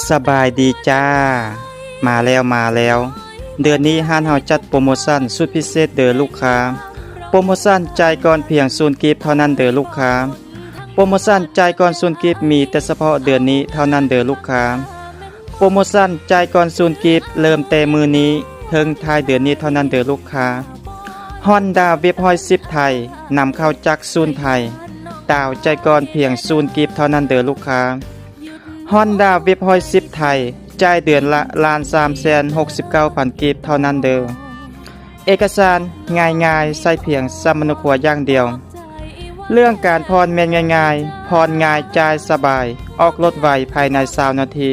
สบายดีจ้ามาแล้วเดือนนี้ห้านเฮาจัดโปรโมชั่นสุดพิเศษเด้อลูกค้าโปรโมชั่นจ่ายก่อนเพียง0กิฟเท่านั้นเด้อลูกค้าโปรโมชั่นจ่ายก่อน0กิฟมีแต่เฉพาะเดือนนี้เท่านั้นเด้อลูกค้าโปรโมชั่นจ่ายก่อน0กิฟเริ่มแต่มื้อนี้ถึงท้ายเดือนนี้เท่านั้นเด้อลูกค้า Honda Wave 110ไทยนำเข้าจากศูนย์ไทยดาวใจก่อนเพียง0กิฟเท่านั้นเด้อลูกค้า Honda Wave 110ไทยจ่ายเดือนละ1,369,000 กิฟเท่านั้นเด้อเอกสารง่ายๆใส่เพียงสำนึกหัวอย่างเดียวเรื่องการผ่อนแม่นง่ายๆผ่อนง่ายจ่ายสบายออกรถไวภายใน20นาที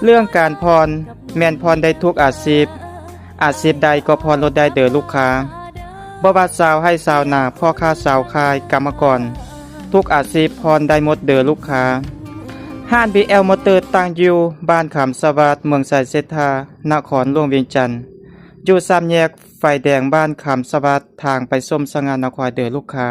เรื่องการผ่อนแม่นผ่อนได้ทุกอาชีพใดก็ผ่อนรถได้เด้อลูกค้าบ่ว่าสาวให้สาวนาพ่อค้าสาวขายกรรมกรทุกอาชีพผ่อนได้หมดเด้อลูกค้าห้าน BL มอเตอร์ตั้งอยู่บ้านขามสวัสดิ์เมืองสายเศรษฐานครหลวงเวียงจันทน์อยู่3แยกไฟแดงบ้านขามสวัสดิ์ทางไปส้มสง่านครเด้อลูกค้า